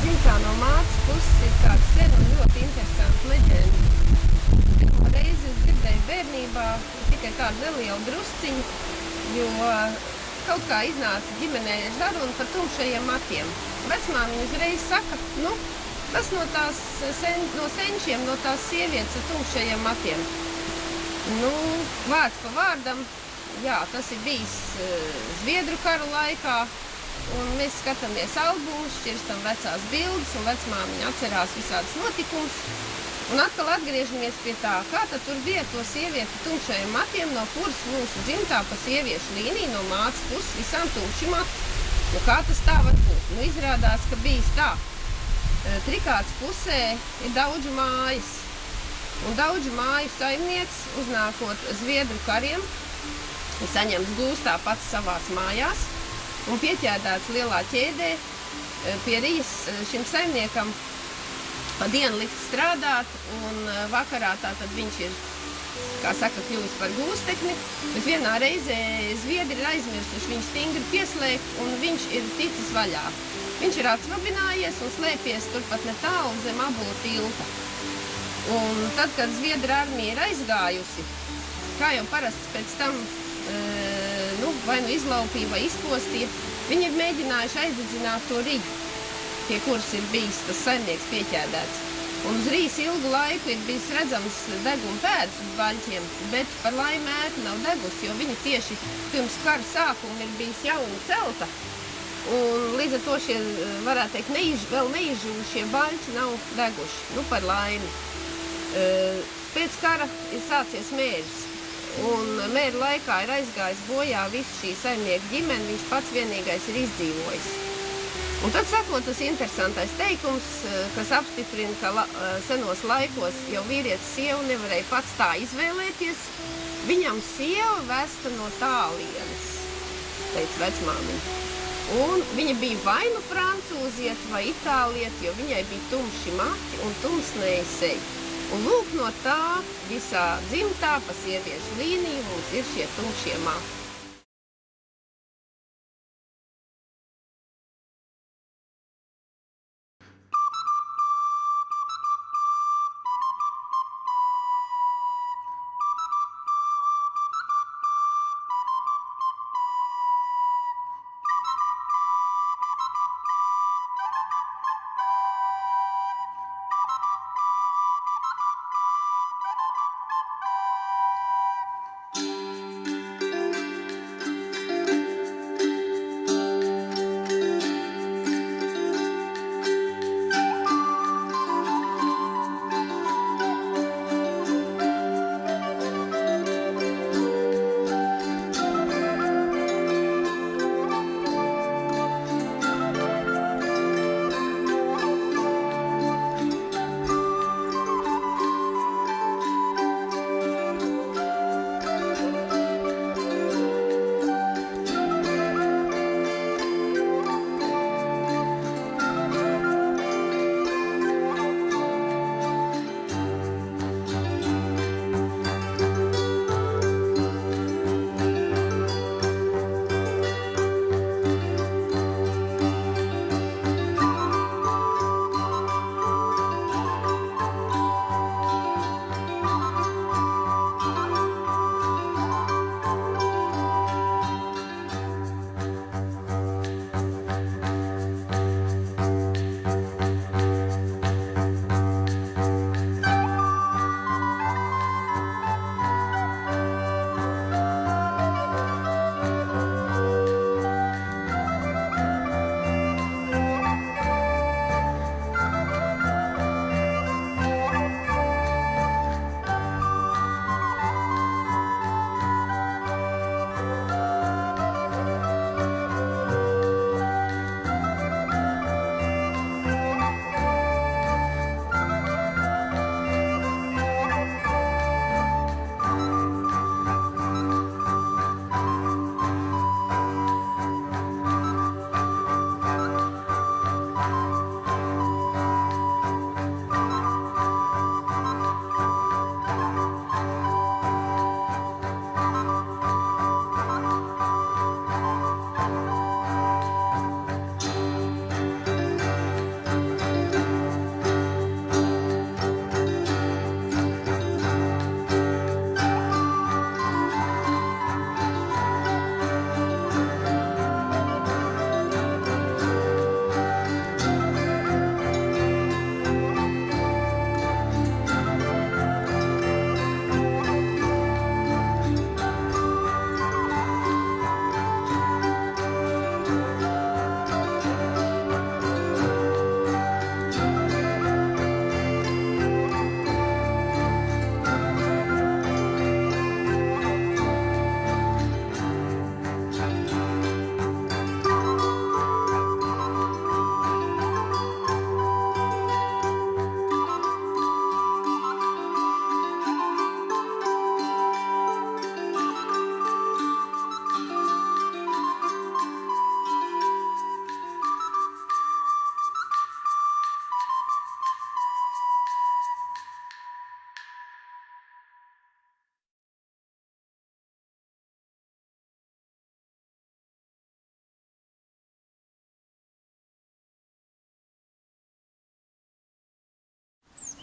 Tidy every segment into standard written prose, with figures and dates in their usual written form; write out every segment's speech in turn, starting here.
dzimtā no mātes puses ir kāda sena un ļoti interesanta leģenda. Pirmo reizi es dzirdēju bērnībā tikai tādu nelielu drusciņu, jo kaut kā iznāca ģimenē saruna par tumšajiem matiem. Vecmāmiņa uzreiz saka, tas no senčiem, no tās sievietes ar tumšajiem matiem. Vārds pa vārdam, jā, tas ir bijis Zviedru karu laikā, un mēs skatāmies albumus, šķirstam vecās bildes, un vecmāmiņa atcerās visādas notikumus. Un atkal atgriežamies pie tā, kā tad tur bija to sievieti tumšajiem matiem, no kuras mūsu dzimtā pa sieviešu līniju no mātes puses visām tumši mati. Kā tas tā var būt? Izrādās, ka bijis tā. Trikāts pusē ir Daudžu mājas. Un Daudžu māju saimnieks, uznākot Zviedru kariem, saņems gūstā pats savās mājās un pieķēdēts lielā ķēdē pie rijas šim saimniekam pa dienu likt strādāt, un vakarā tātad viņš ir, kā saka, kļuvis par gūstekni, bet vienā reizē Zviedri ir aizmirsuši viņu stingri pieslēgt, un viņš ir ticis vaļā. Viņš ir atsvabinājies un slēpies turpat netālu zem Abulu tilta. Un tad, kad Zviedru armija ir aizgājusi, kā jau parasts pēc tam vai izlaupīja vai izpostīja, viņi ir mēģinājuši aizdedzināt to riju, pie kuras ir bijis tas saimnieks pieķēdēts. Un uz rijas ilgu laiku ir bijis redzams deguna pēdas uz baļķiem, bet par laimi ēta nav degusi, jo viņa tieši pirms kara sākuma ir bijis jauna celta. Un līdz ar to šie, varētu teikt, vēl neizžuvušie baļķi nav deguši, par laimi. Pēc kara ir sācies mērs, un mēra laikā ir aizgājis bojā visu šī saimnieka ģimeni, viņš pats vienīgais ir izdzīvojis. Un tad sako tas interesantais teikums, kas apstiprina, ka senos laikos jau vīrietis sievu nevarēja pats tā izvēlēties, viņam sieva vesta no tālienes, teica vecmāmiņa. Un viņa bija vai nu francūzieta vai itālieta, jo viņai bija tumši mati un tumsnēja seja. Un lūk, no tā visā dzimtā pa sieviešu līniju mums ir šie tumšie mati.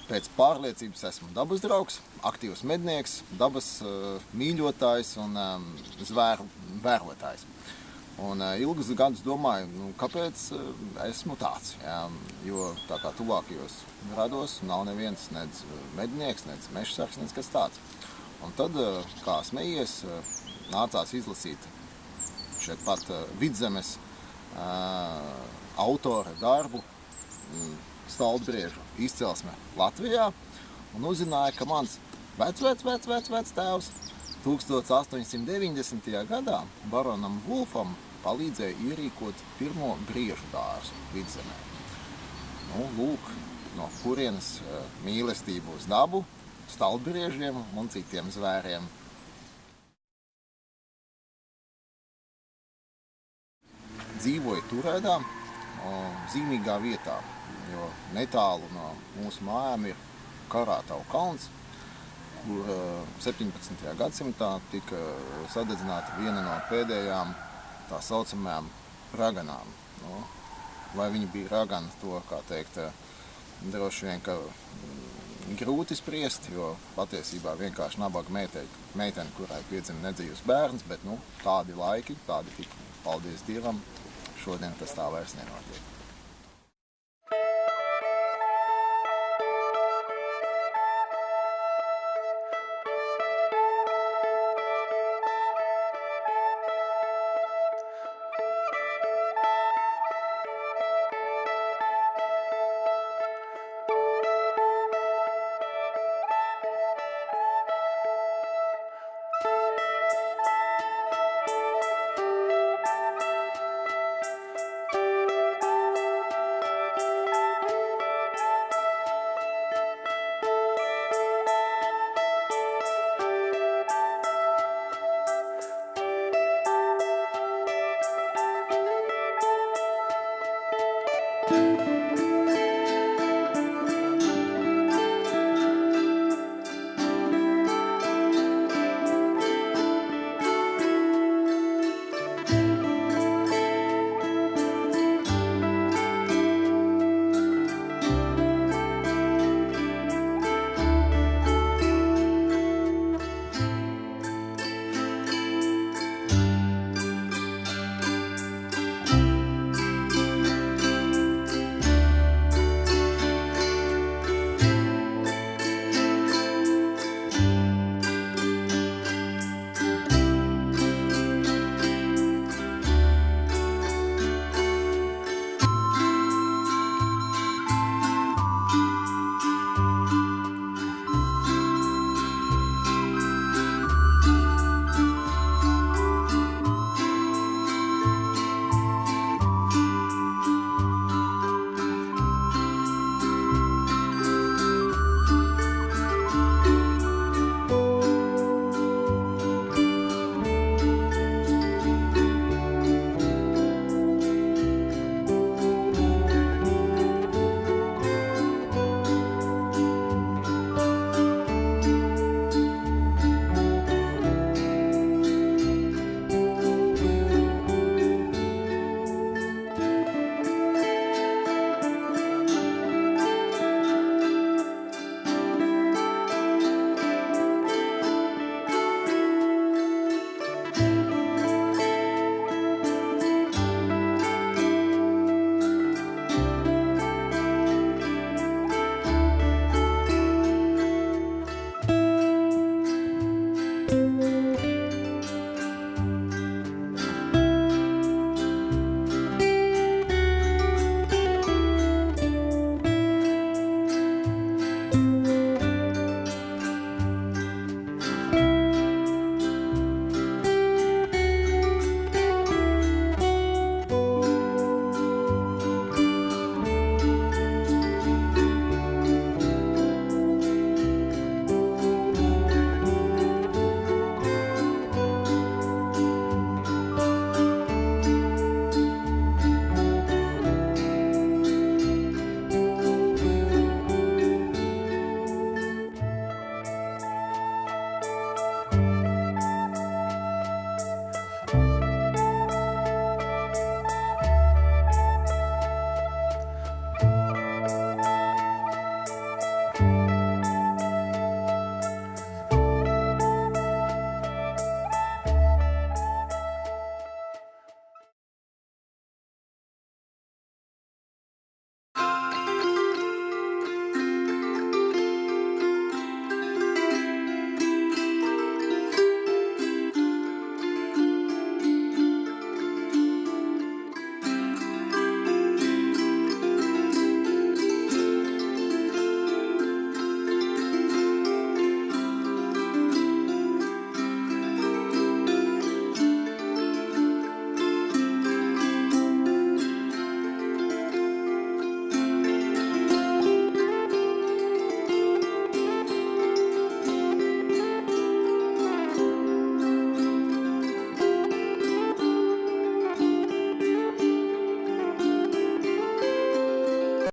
Pēc pārliecības esmu dabas draugs, aktīvs mednieks, dabas mīļotājs un zvēru vērotājs. Un ilgus gadus domāju, kāpēc esmu tāds, jā, jo tā kā tuvākajos rados nav neviens nec mednieks, nec mežsargs, nec kas tāds. Un tad, kā smejies, nācās izlasīt šeit pat Vidzemes autora darbu Staldbriežu izcelsme Latvijā un uzzināja, ka mans vec tēvs 1890. gadā baronam Vulfam palīdzēja ierīkot pirmo briežu dārzu Vidzemē. Lūk, no kurienes mīlestību uz dabu, staldbriežiem un citiem zvēriem. Dzīvoju Turēdā, zīmīgā vietā, jo netālu no mūsu mājām ir Karātavu kalns, kur 17. gadsimtā tika sadedzināta viena no pēdējām tā saucamajām raganām. Vai viņi bija ragana, to, kā teikt, droši vien, ka grūti spriest, jo patiesībā vienkārši nabaga meitene, kurai piedzima nedzīvs bērns, bet tādi laiki, tādi tika, paldies Dievam, šodien tas tā vairs nenotiek.